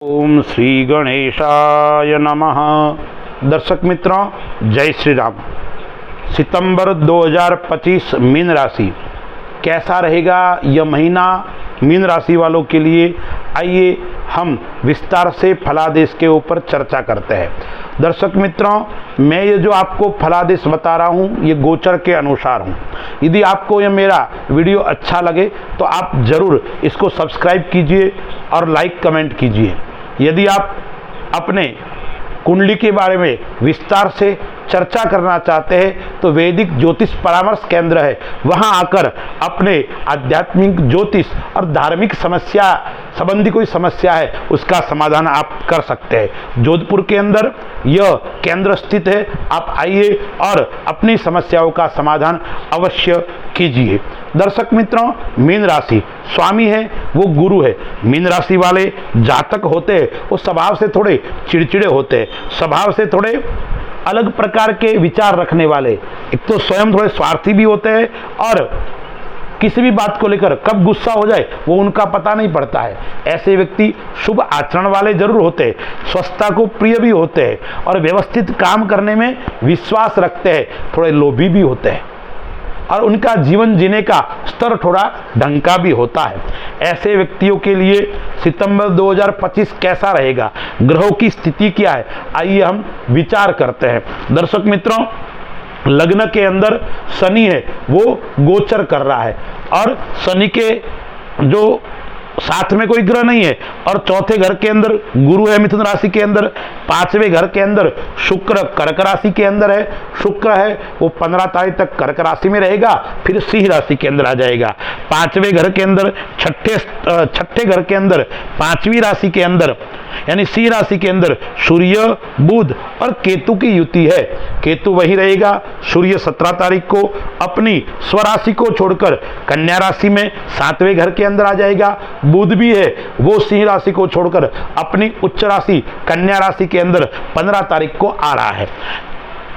ओम श्री गणेशाय नमः। दर्शक मित्रों, जय श्री राम। सितंबर 2025 मीन राशि कैसा रहेगा यह महीना मीन राशि वालों के लिए, आइए हम विस्तार से फलादेश के ऊपर चर्चा करते हैं। दर्शक मित्रों, मैं ये जो आपको फलादेश बता रहा हूँ ये गोचर के अनुसार हूँ। यदि आपको यह मेरा वीडियो अच्छा लगे तो आप ज़रूर इसको सब्सक्राइब कीजिए और लाइक कमेंट कीजिए। यदि आप अपने कुंडली के बारे में विस्तार से चर्चा करना चाहते हैं तो वैदिक ज्योतिष परामर्श केंद्र है, वहां आकर अपने आध्यात्मिक ज्योतिष और धार्मिक समस्या संबंधी कोई समस्या है उसका समाधान आप कर सकते हैं। जोधपुर के अंदर यह केंद्र स्थित है। आप आइए और अपनी समस्याओं का समाधान अवश्य कीजिए। दर्शक मित्रों, मीन राशि स्वामी है वो गुरु है। मीन राशि वाले जातक होते हैं वो स्वभाव से थोड़े चिड़चिड़े होते हैं, स्वभाव से थोड़े अलग प्रकार के विचार रखने वाले, एक तो स्वयं थोड़े स्वार्थी भी होते हैं और किसी भी बात को लेकर कब गुस्सा हो जाए वो उनका पता नहीं पड़ता है। ऐसे व्यक्ति शुभ आचरण वाले जरूर होते हैं, स्वच्छता को प्रिय भी होते हैं और व्यवस्थित काम करने में विश्वास रखते हैं, थोड़े लोभी भी होते हैं और उनका जीवन जीने का स्तर थोड़ा ढंग का भी होता है। ऐसे व्यक्तियों के लिए सितंबर 2025 कैसा रहेगा, ग्रहों की स्थिति क्या है, आइए हम विचार करते हैं। दर्शक मित्रों, लग्न के अंदर शनि है वो गोचर कर रहा है और शनि के जो साथ में कोई ग्रह नहीं है और चौथे घर के अंदर गुरु है मिथुन राशि के अंदर, पांचवें घर के अंदर शुक्र कर्क राशि के अंदर है। शुक्र है वो 15 तारीख तक कर्क राशि में रहेगा, फिर सिंह राशि के अंदर आ जाएगा। पांचवें घर के अंदर छठे घर के अंदर पांचवी राशि के अंदर यानी सिंह राशि के अंदर सूर्य बुध और केतु की युति है। केतु वही रहेगा। सूर्य 17 तारीख को अपनी स्वराशि को छोड़कर कन्या राशि में 7वें घर के अंदर आ जाएगा। बुध भी है वो सिंह राशि को छोड़कर अपनी उच्च राशि कन्या राशि के अंदर 15 तारीख को आ रहा है।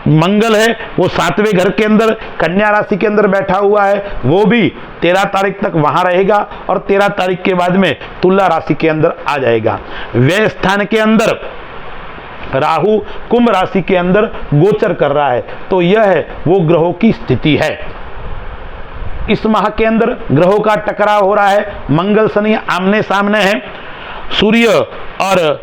मंगल है वो 7वें घर के अंदर कन्या राशि के अंदर बैठा हुआ है, वो भी 13 तारीख तक वहां रहेगा और 13 तारीख के बाद में तुला राशि के अंदर आ जाएगा। व्यय स्थान के अंदर राहु कुंभ राशि के अंदर गोचर कर रहा है। तो यह है वो ग्रहों की स्थिति है। इस माह के अंदर ग्रहों का टकराव हो रहा है। मंगल शनि आमने सामने है, सूर्य और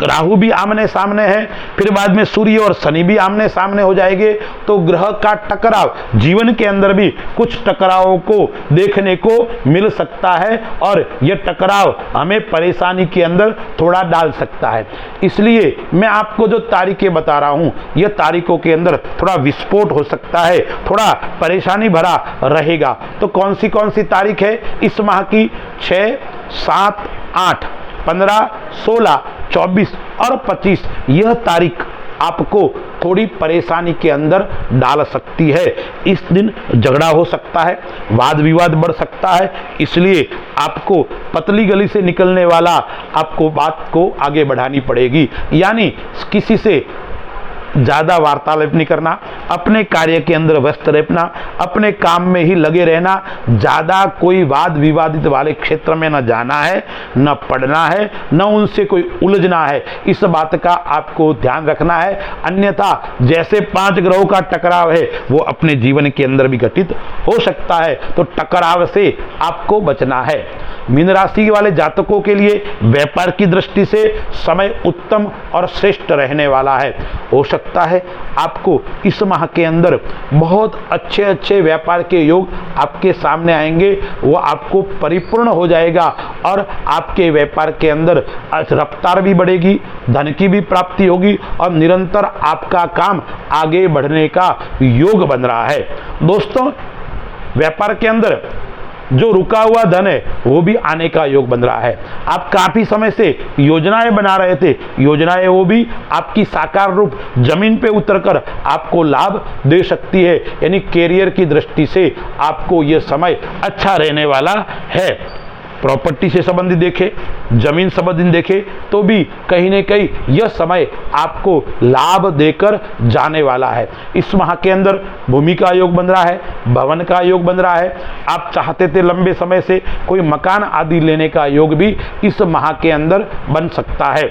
राहु भी आमने सामने है, फिर बाद में सूर्य और शनि भी आमने सामने हो जाएंगे। तो ग्रह का टकराव जीवन के अंदर भी कुछ टकरावों को देखने को मिल सकता है और यह टकराव हमें परेशानी के अंदर थोड़ा डाल सकता है। इसलिए मैं आपको जो तारीखें बता रहा हूं यह तारीखों के अंदर थोड़ा विस्फोट हो सकता है, थोड़ा परेशानी भरा रहेगा। तो कौन सी तारीख है इस माह की? 6, 7, 8, 15, 16, 24 और 25 यह तारीख आपको थोड़ी परेशानी के अंदर डाल सकती है। इस दिन झगड़ा हो सकता है, वाद विवाद बढ़ सकता है, इसलिए आपको पतली गली से निकलने वाला आपको बात को आगे बढ़ानी पड़ेगी। यानी किसी से ज़्यादा वार्तालाप नहीं करना, अपने कार्य के अंदर व्यस्त रहना, अपने काम में ही लगे रहना, ज़्यादा कोई वाद विवादित वाले क्षेत्र में न जाना है, न पढ़ना है, न उनसे कोई उलझना है। इस बात का आपको ध्यान रखना है। अन्यथा जैसे 5 ग्रहों का टकराव है वो अपने जीवन के अंदर भी घटित हो सकता है, तो टकराव से आपको बचना है। मीन राशि वाले जातकों के लिए व्यापार की दृष्टि से समय उत्तम और श्रेष्ठ रहने वाला है। हो सकता है आपको इस माह के अंदर बहुत अच्छे व्यापार के योग आपके सामने आएंगे, वो आपको परिपूर्ण हो जाएगा और आपके व्यापार के अंदर रफ्तार भी बढ़ेगी, धन की भी प्राप्ति होगी और निरंतर आपका काम आगे बढ़ने का योग बन रहा है। दोस्तों, व्यापार के अंदर जो रुका हुआ धन है वो भी आने का योग बन रहा है। आप काफी समय से योजनाएं बना रहे थे, योजनाएं वो भी आपकी साकार रूप जमीन पे उतरकर आपको लाभ दे सकती है। यानी कैरियर की दृष्टि से आपको यह समय अच्छा रहने वाला है। प्रॉपर्टी से संबंधित देखे, जमीन संबंधित देखे तो भी कहीं न कहीं यह समय आपको लाभ देकर जाने वाला है। इस माह के अंदर भूमि का योग बन रहा है, भवन का योग बन रहा है। आप चाहते थे लंबे समय से कोई मकान आदि लेने का योग भी इस माह के अंदर बन सकता है।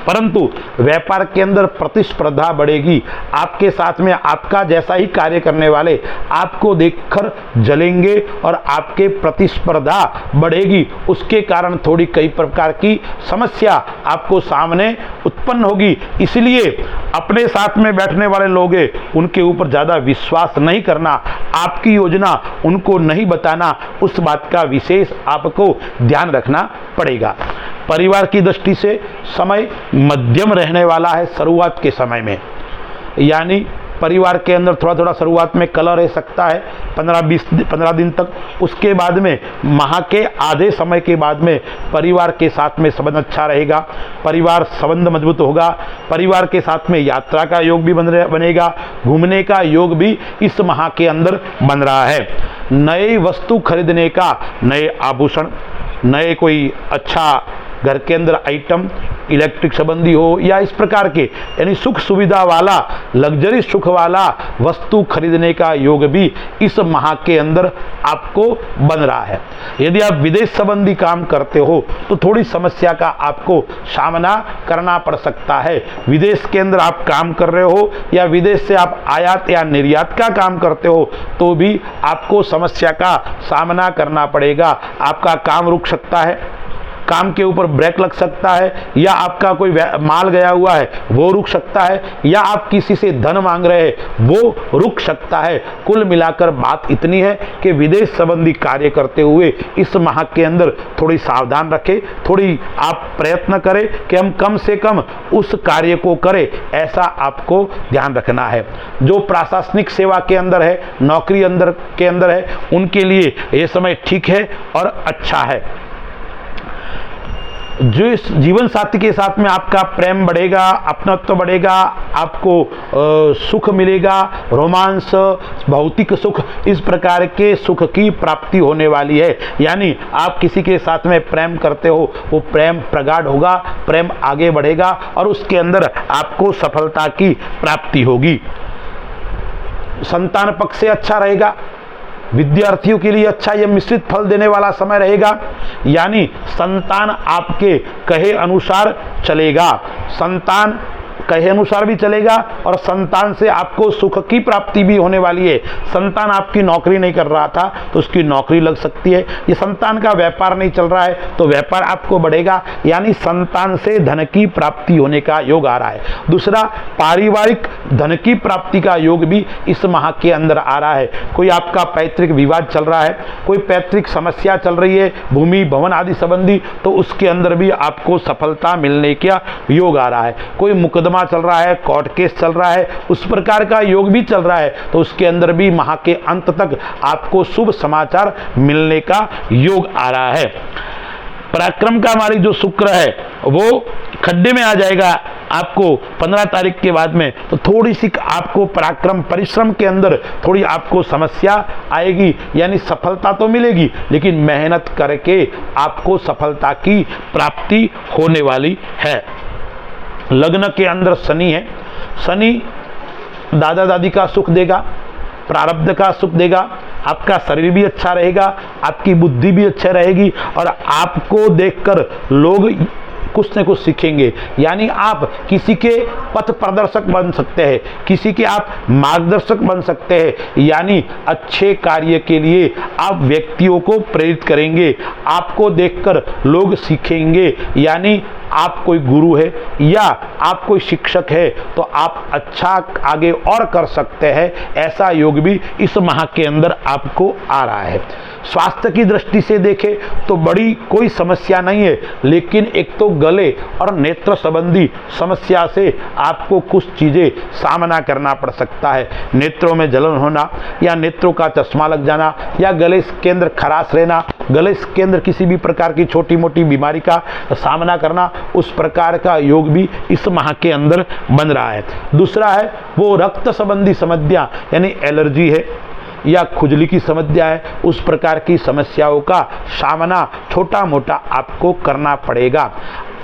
परंतु व्यापार के अंदर प्रतिस्पर्धा बढ़ेगी। आपके साथ में आपका जैसा ही कार्य करने वाले आपको देखकर जलेंगे और आपके प्रतिस्पर्धा बढ़ेगी। उसके कारण थोड़ी कई प्रकार की समस्या आपको सामने उत्पन्न होगी। इसलिए अपने साथ में बैठने वाले लोग हैं उनके ऊपर ज़्यादा विश्वास नहीं करना, आपकी योजना उनको नहीं बताना, उस बात का विशेष आपको ध्यान रखना पड़ेगा। परिवार की दृष्टि से समय मध्यम रहने वाला है शुरुआत के समय में, यानी परिवार के अंदर थोड़ा थोड़ा शुरुआत में कलह रह सकता है 15 दिन तक। उसके बाद में माह के आधे समय के बाद में परिवार के साथ में संबंध अच्छा रहेगा, परिवार संबंध मजबूत होगा। परिवार के साथ में यात्रा का योग भी बनेगा, घूमने का योग भी इस माह के अंदर बन रहा है। नए वस्तु खरीदने का, नए आभूषण, नए कोई अच्छा घर के अंदर आइटम, इलेक्ट्रिक संबंधी हो या इस प्रकार के यानी सुख सुविधा वाला, लग्जरी सुख वाला वस्तु खरीदने का योग भी इस माह के अंदर आपको बन रहा है। यदि आप विदेश संबंधी काम करते हो तो थोड़ी समस्या का आपको सामना करना पड़ सकता है। विदेश के अंदर आप काम कर रहे हो या विदेश से आप आयात या निर्यात का काम करते हो तो भी आपको समस्या का सामना करना पड़ेगा। आपका काम रुक सकता है, काम के ऊपर ब्रेक लग सकता है, या आपका कोई माल गया हुआ है वो रुक सकता है, या आप किसी से धन मांग रहे हैं वो रुक सकता है। कुल मिलाकर बात इतनी है कि विदेश संबंधी कार्य करते हुए इस माह के अंदर थोड़ी सावधान रखें, थोड़ी आप प्रयत्न करें कि हम कम से कम उस कार्य को करें, ऐसा आपको ध्यान रखना है। जो प्रशासनिक सेवा के अंदर है, नौकरी के अंदर है, उनके लिए ये समय ठीक है और अच्छा है। जो इस जीवन साथी के साथ में आपका प्रेम बढ़ेगा, अपनत्व बढ़ेगा, आपको सुख मिलेगा, रोमांस, भौतिक सुख, इस प्रकार के सुख की प्राप्ति होने वाली है। यानी आप किसी के साथ में प्रेम करते हो, वो प्रेम प्रगाढ़ होगा, प्रेम आगे बढ़ेगा और उसके अंदर आपको सफलता की प्राप्ति होगी। संतान पक्ष से अच्छा रहेगा, विद्यार्थियों के लिए अच्छा यह मिश्रित फल देने वाला समय रहेगा। यानी संतान आपके कहे अनुसार चलेगा, संतान कहे अनुसार भी चलेगा और संतान से आपको सुख की प्राप्ति भी होने वाली है। संतान आपकी नौकरी नहीं कर रहा था तो उसकी नौकरी लग सकती है, ये संतान का व्यापार नहीं चल रहा है तो व्यापार आपको बढ़ेगा। यानी संतान से धन की प्राप्ति होने का योग आ रहा है। दूसरा, पारिवारिक धन की प्राप्ति का योग भी इस माह के अंदर आ रहा है। कोई आपका पैतृक विवाद चल रहा है, कोई पैतृक समस्या चल रही है, भूमि भवन आदि संबंधी, तो उसके अंदर भी आपको सफलता मिलने का योग आ रहा है। कोई मुकदमा चल रहा है, कोर्ट केस चल रहा है, उस प्रकार का योग भी चल रहा है तो उसके अंदर भी माह के अंत तक आपको शुभ समाचार मिलने का योग आ रहा है। पराक्रम का मालिक जो शुक्र है वो खड्डे में आ जाएगा आपको 15 तारीख के बाद में, तो थोड़ी सी आपको पराक्रम परिश्रम के अंदर थोड़ी आपको समस्या आएगी। यानी सफलता तो मिलेगी लेकिन मेहनत करके आपको सफलता की प्राप्ति होने वाली है। लग्न के अंदर शनि है, शनि दादा दादी का सुख देगा, प्रारब्ध का सुख देगा, आपका शरीर भी अच्छा रहेगा, आपकी बुद्धि भी अच्छी रहेगी और आपको देखकर लोग कुछ न कुछ सीखेंगे। यानी आप किसी के पथ प्रदर्शक बन सकते हैं, किसी के आप मार्गदर्शक बन सकते हैं। यानी अच्छे कार्य के लिए आप व्यक्तियों को प्रेरित करेंगे, आपको देखकर लोग सीखेंगे। यानी आप कोई गुरु है या आप कोई शिक्षक है तो आप अच्छा आगे और कर सकते हैं, ऐसा योग भी इस माह के अंदर आपको आ रहा है। स्वास्थ्य की दृष्टि से देखें तो बड़ी कोई समस्या नहीं है, लेकिन एक तो गले और नेत्र संबंधी समस्या से आपको कुछ चीज़ें सामना करना पड़ सकता है। नेत्रों में जलन होना या नेत्रों का चश्मा लग जाना या गले के अंदर खराश रहना, गले के अंदर किसी भी प्रकार की छोटी मोटी बीमारी का सामना करना, उस प्रकार का योग भी इस माह के अंदर बन रहा है। दूसरा है वो रक्त संबंधी समस्या यानी एलर्जी है या खुजली की समस्या है, उस प्रकार की समस्याओं का सामना छोटा मोटा आपको करना पड़ेगा।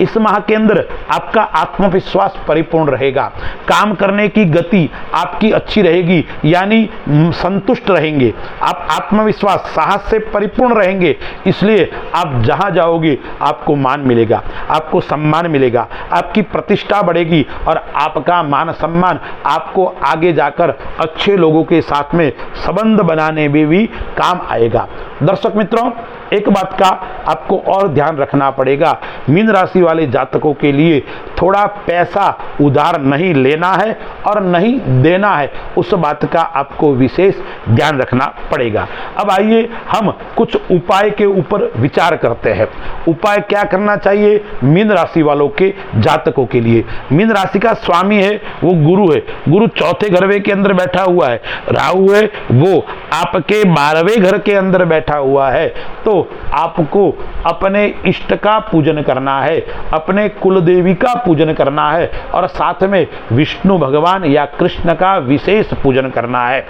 इस माह के अंदर आपका आत्मविश्वास परिपूर्ण रहेगा, काम करने की गति आपकी अच्छी रहेगी, यानी संतुष्ट रहेंगे, आप आत्मविश्वास साहस से परिपूर्ण रहेंगे। इसलिए आप जहां जाओगे आपको मान मिलेगा, आपको सम्मान मिलेगा, आपकी प्रतिष्ठा बढ़ेगी और आपका मान सम्मान आपको आगे जाकर अच्छे लोगों के साथ में संबंध बनाने में भी काम आएगा। दर्शक मित्रों, एक बात का आपको और ध्यान रखना पड़ेगा, मीन राशि वाले जातकों के लिए थोड़ा पैसा उधार नहीं लेना है और नहीं देना है, उस बात का आपको विशेष ध्यान रखना पड़ेगा। अब आइए हम कुछ उपाय के ऊपर विचार करते हैं। उपाय क्या करना चाहिए मीन राशि वालों के जातकों के लिए? मीन राशि का स्वामी है वो गुरु है, गुरु चौथे घर के अंदर बैठा हुआ है, राहु है वो आपके 12वें घर के अंदर बैठा हुआ है। तो आपको अपने इष्ट का पूजन करना है, अपने कुल देवी का पूजन करना है और साथ में विष्णु भगवान या कृष्ण का विशेष पूजन करना है।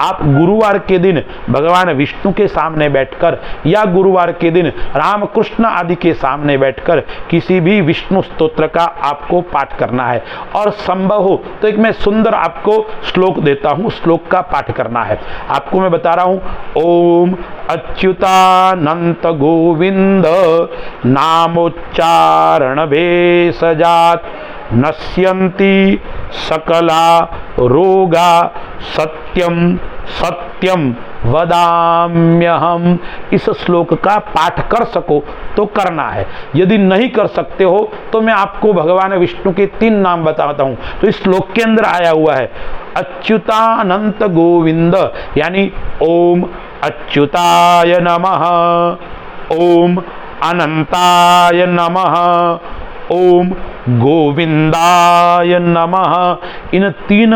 आप गुरुवार के दिन भगवान विष्णु के सामने बैठकर या गुरुवार के दिन राम कृष्ण आदि के सामने बैठकर किसी भी विष्णु स्तोत्र का आपको पाठ करना है और संभव हो तो एक मैं सुंदर आपको श्लोक देता हूं, श्लोक का पाठ करना है। आपको मैं बता रहा हूं, ओम अच्युतानंत गोविंद नामोच्चारण भेषजात नश्यन्ति सकला रोगा सत्यम सत्यम वदाम्यहम। इस श्लोक का पाठ कर सको तो करना है, यदि नहीं कर सकते हो तो मैं आपको भगवान विष्णु के 3 नाम बताता हूं। तो इस श्लोक के अंदर आया हुआ है अच्युतानंत गोविंद, यानी ओम अच्युताय नमः, ओम अनंताय नमः, ओम गोविंदाय नमः। इन 3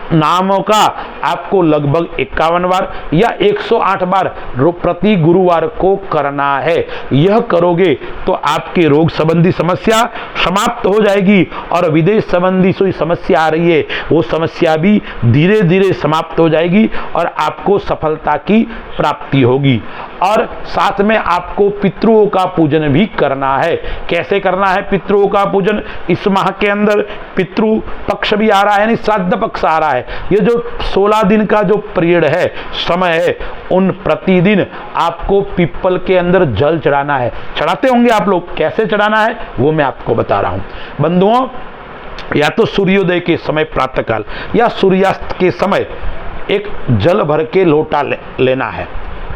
नामों का आपको लगभग 51 बार या 108 बार प्रति गुरुवार को करना है। यह करोगे तो आपके रोग संबंधी समस्या समाप्त हो जाएगी और विदेश संबंधी कोई समस्या आ रही है वो समस्या भी धीरे धीरे समाप्त हो जाएगी और आपको सफलता की प्राप्ति होगी। और साथ में आपको पितरों का पूजन भी करना है। कैसे करना है पितरों का पूजन? इस माह के अंदर पितृ पक्ष भी आ रहा है, यानी श्राद्ध पक्ष आ रहा है। ये जो 16 दिन का जो पीरियड है, समय है, उन प्रतिदिन आपको पीपल के अंदर जल चढ़ाना है। चढ़ाते होंगे आप लोग, कैसे चढ़ाना है वो मैं आपको बता रहा हूं। बंधुओं, या तो सूर्योदय के समय प्रातःकाल या सूर्यास्त के समय एक जल भर के लोटा लेना है,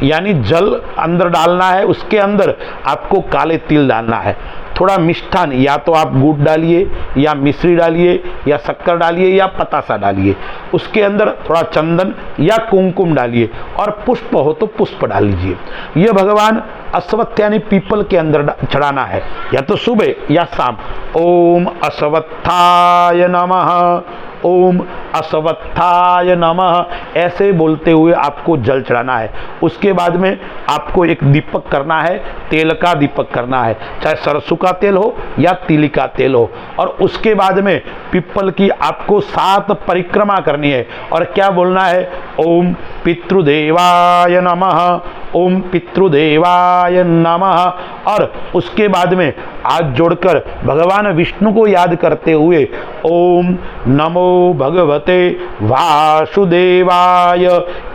यानी जल अंदर डालना है, उसके अंदर आपको काले तिल डालना है, थोड़ा मिष्ठान, या तो आप गुड़ डालिए या मिश्री डालिए या शक्कर डालिए या पतासा डालिए, उसके अंदर थोड़ा चंदन या कुमकुम डालिए और पुष्प हो तो पुष्प डाल लीजिए। यह भगवान अश्वत्थ यानी पीपल के अंदर चढ़ाना है, या तो सुबह या शाम। ओम अश्वत्थाय नमः, ओम अश्वत्थाय नमः, ऐसे बोलते हुए आपको जल चढ़ाना है। उसके बाद में आपको एक दीपक करना है, तेल का दीपक करना है, चाहे सरसों का तेल हो या तिल का तेल हो। और उसके बाद में पीपल की आपको 7 परिक्रमा करनी है और क्या बोलना है? ओम पितृदेवाय नमः, ओम पितृदेवाय नमः। और उसके बाद में हाथ जोड़कर भगवान विष्णु को याद करते हुए ओम नमो भगवते वासुदेवाय,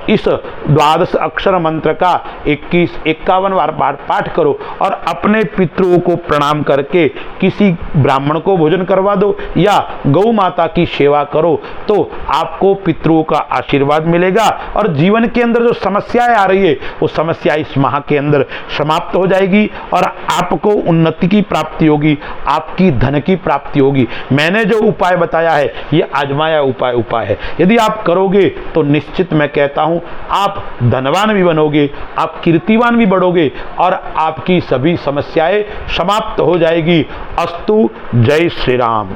इस 12 अक्षर मंत्र का 51 बार पाठ करो और अपने पितरों को प्रणाम करके किसी ब्राह्मण को भोजन करवा दो या गौ माता की सेवा करो, तो आपको पितरों का आशीर्वाद मिलेगा और जीवन के अंदर जो समस्याएं आ रही है वो समस्या इस माह के अंदर समाप्त हो जाएगी और आपको उन्नति की प्राप्ति होगी, आपकी धन की प्राप्ति होगी। मैंने जो उपाय बताया है ये आजमाया उपाय है, यदि आप करोगे तो निश्चित मैं कहता हूं आप धनवान भी बनोगे, आप कीर्तिवान भी बढ़ोगे और आपकी सभी समस्याएं समाप्त हो जाएगी। अस्तु, जय श्री राम।